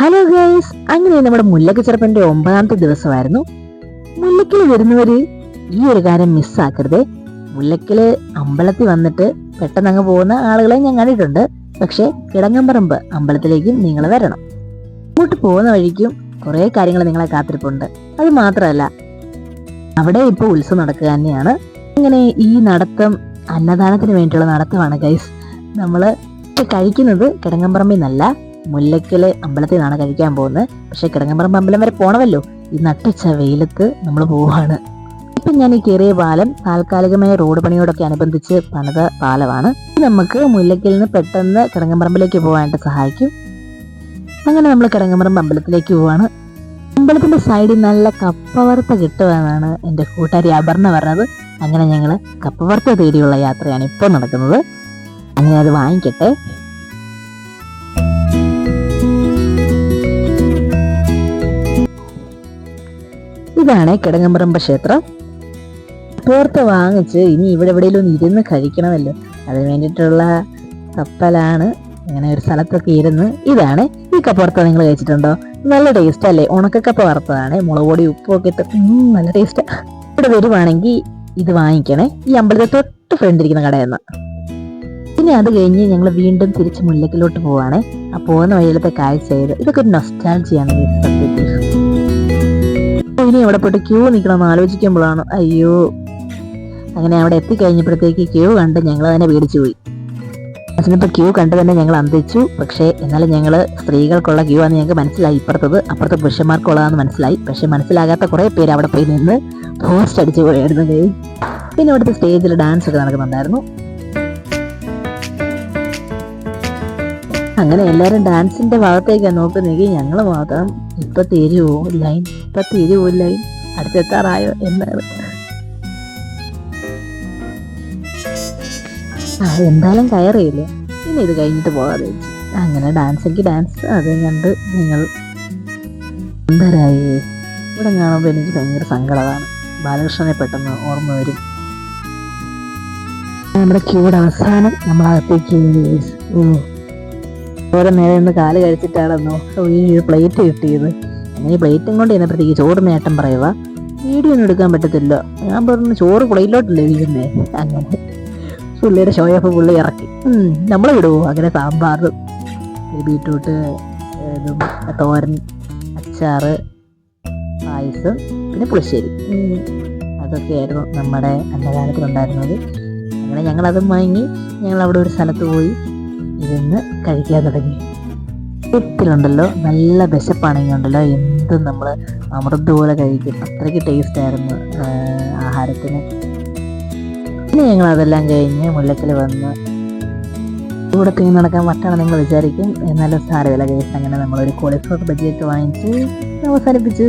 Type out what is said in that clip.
Hello guys, അങ്ങനെ നമ്മുടെ മുല്ലക്ക് ചെറുപ്പന്റെ 9ാമത്തെ ദിവസമായിരുന്നു. മുല്ലക്കിൽ വരുന്നവര് ഈ ഒരു കാര്യം മിസ്സാക്കരുതേ. മുല്ലക്കില് അമ്പലത്തിൽ വന്നിട്ട് പെട്ടെന്ന് അങ്ങ് പോകുന്ന ആളുകളെ ഞാൻ കണ്ടിട്ടുണ്ട്. പക്ഷെ കിടങ്ങമ്പറമ്പ് അമ്പലത്തിലേക്കും നിങ്ങൾ വരണം. അങ്ങോട്ട് പോകുന്ന വഴിക്കും കുറെ കാര്യങ്ങൾ നിങ്ങളെ കാത്തിരിപ്പുണ്ട്. അത് മാത്രമല്ല, അവിടെ ഇപ്പോൾ ഉത്സവം നടക്കുക തന്നെയാണ്. ഇങ്ങനെ ഈ നടത്തം അന്നദാനത്തിന് വേണ്ടിയുള്ള നടത്തമാണ് ഗൈസ്. നമ്മള് കഴിക്കുന്നത് കിടങ്ങമ്പറമ്പിൽ നിന്നല്ല, മുല്ലക്കല് അമ്പലത്തിൽ നിന്നാണ് കഴിക്കാൻ പോകുന്നത്. പക്ഷെ കിടങ്ങമ്പറമ്പ് അമ്പലം വരെ പോണമല്ലോ. ഈ നട്ടുച്ച വെയിലത്ത് നമ്മൾ പോവാണ്. ഇപ്പം ഞാൻ ഈ കയറിയ പാലം താൽക്കാലികമായ റോഡ് പണിയോടൊക്കെ അനുബന്ധിച്ച് പണിത പാലമാണ്. നമുക്ക് മുല്ലക്കലിൽ നിന്ന് പെട്ടെന്ന് കിടങ്ങമ്പറമ്പിലേക്ക് പോകാനായിട്ട് സഹായിക്കും. അങ്ങനെ നമ്മൾ കിടങ്ങമ്പറമ്പ് അമ്പലത്തിലേക്ക് പോവാണ്. അമ്പലത്തിന്റെ സൈഡിൽ നല്ല കപ്പ വറുത്ത കിട്ടുമെന്നാണ് എൻ്റെ കൂട്ടുകാരി അപർണ പറഞ്ഞത്. അങ്ങനെ ഞങ്ങൾ കപ്പ വറുത്ത തേടിയുള്ള യാത്രയാണ് ഇപ്പോൾ നടക്കുന്നത്. അങ്ങനെ അത് വാങ്ങിക്കട്ടെ. ഇതാണ് കിടങ്ങമ്പറമ്പ് ക്ഷേത്രം. പുറത്ത് വാങ്ങിച്ച് ഇനി ഇവിടെ എവിടെയെങ്കിലും ഇരുന്ന് കഴിക്കണമല്ലോ, അതിന് വേണ്ടിയിട്ടുള്ള കപ്പലാണ്. അങ്ങനെ ഒരു സ്ഥലത്തൊക്കെ ഇരുന്ന് ഇതാണ് ഈ കപ്പ വറുത്ത. നിങ്ങൾ കഴിച്ചിട്ടുണ്ടോ? നല്ല ടേസ്റ്റ് അല്ലേ? ഉണക്കക്കപ്പ വറുത്തതാണ്, മുളക് പൊടി ഉപ്പൊക്കെ ഇട്ട് നല്ല ടേസ്റ്റ്. ഇവിടെ വരുവാണെങ്കിൽ ഇത് വാങ്ങിക്കണേ, ഈ അമ്പലത്തെ തൊട്ട് ഫ്രണ്ടിരിക്കുന്ന കടയിൽ നിന്ന്. പിന്നെ അത് കഴിഞ്ഞ് ഞങ്ങൾ വീണ്ടും തിരിച്ച് മുല്ലക്കിലോട്ട് പോവാണേ. ആ പോകുന്ന വഴിയിലത്തെ കാഴ്ച ഇതൊക്കെ ഒരു നൊസ്റ്റാൾജിയാണ് സത്യത്തിൽ. ഇനി അവിടെ പോയിട്ട് ക്യൂ നിൽക്കണമെന്ന് ആലോചിക്കുമ്പോഴാണ് അയ്യോ. അങ്ങനെ അവിടെ എത്തിക്കഴിഞ്ഞപ്പോഴത്തേക്ക് ക്യൂ കണ്ട് ഞങ്ങൾ തന്നെ പേടിച്ചു പോയി. അതിനിപ്പോൾ ക്യൂ കണ്ട് തന്നെ ഞങ്ങൾ അന്തിച്ചു. പക്ഷേ എന്നാലും ഞങ്ങൾ സ്ത്രീകൾക്കുള്ള ക്യൂ ആണെന്ന് ഞങ്ങൾക്ക് മനസ്സിലായി. അപ്പുറത്ത് പുരുഷന്മാർക്കുള്ളതാണെന്ന് മനസ്സിലായി. പക്ഷെ മനസ്സിലാകാത്ത കുറേ പേര് അവിടെ പോയി നിന്ന് പോസ്റ്റ് അടിച്ചു പോയായിരുന്നു. പിന്നെ അവിടുത്തെ സ്റ്റേജിൽ ഡാൻസ് ഒക്കെ നടക്കുന്നുണ്ടായിരുന്നു. അങ്ങനെ എല്ലാവരും ഡാൻസിന്റെ ഭാഗത്തേക്കാണ് നോക്കുന്നെങ്കിൽ ഞങ്ങൾ മാത്രം ഇപ്പൊ തീരുവോ ലൈൻ അടുത്തെത്താറായോ എന്നാണ്. എന്തായാലും കയറിയില്ല, പിന്നെ ഇത് കഴിഞ്ഞിട്ട് പോകാതെ വെച്ചു. അങ്ങനെ ഡാൻസ് അത് കണ്ട് നിങ്ങൾ എന്തരായി. ഇവിടെ കാണുമ്പോൾ എനിക്ക് ഭയങ്കര സങ്കടമാണ്. ബാലകൃഷ്ണനെ പെട്ടെന്ന് ഓർമ്മ വരും. നമ്മുടെ ക്യൂടെ അവസാനം നമ്മളകത്തേക്ക് ഓരോ നേരം നിന്ന് കാല് കഴിച്ചിട്ടാണെന്നോ ഈ പ്ലേറ്റ് കിട്ടിയത്. അങ്ങനെ പ്ലേറ്റും കൊണ്ട് ഇതിനെപ്പറ്റി ചോറ് നേട്ടം പറയുക. വീഡിയോ ഒന്നും എടുക്കാൻ പറ്റത്തില്ല. ഞാൻ പറഞ്ഞു ചോറ് പ്ലേറ്റിലോട്ടല്ലേ വീഴുന്നേ. അങ്ങനെ പുള്ളിയുടെ ഷോയപ്പ് പുള്ളി ഇറക്കി. നമ്മൾ വിടുവോ? അങ്ങനെ സാമ്പാർ, ബീറ്റ്റൂട്ട്, തോരൻ, അച്ചാറ്, പായസം, പിന്നെ പുളിശ്ശേരി, അതൊക്കെയായിരുന്നു നമ്മുടെ അന്നദാനത്തിലുണ്ടായിരുന്നത്. അങ്ങനെ ഞങ്ങളതും വാങ്ങി ഞങ്ങൾ അവിടെ ഒരു സ്ഥലത്ത് പോയി ഇരുന്ന് കഴിക്കാൻ തുടങ്ങി. വീട്ടിലുണ്ടല്ലോ നല്ല വിശപ്പാണെങ്കിൽ ഉണ്ടല്ലോ എന്തും നമ്മൾ അമൃത് പോലെ കഴിക്കും. അത്രയ്ക്ക് ടേസ്റ്റ് ആയിരുന്നു ആഹാരത്തിന്. പിന്നെ ഞങ്ങൾ അതെല്ലാം കഴിഞ്ഞ് മുല്ലക്കൽ വന്ന് ഇവിടെ തിങ്ങി നടക്കാൻ പറ്റണം നിങ്ങൾ വിചാരിക്കും. എന്നാലും സാരമില്ല കേസ്. അങ്ങനെ നമ്മളൊരു കോളിഫ്ലവർ ബജിയൊക്കെ വാങ്ങിച്ച് അവസാനിപ്പിച്ചു.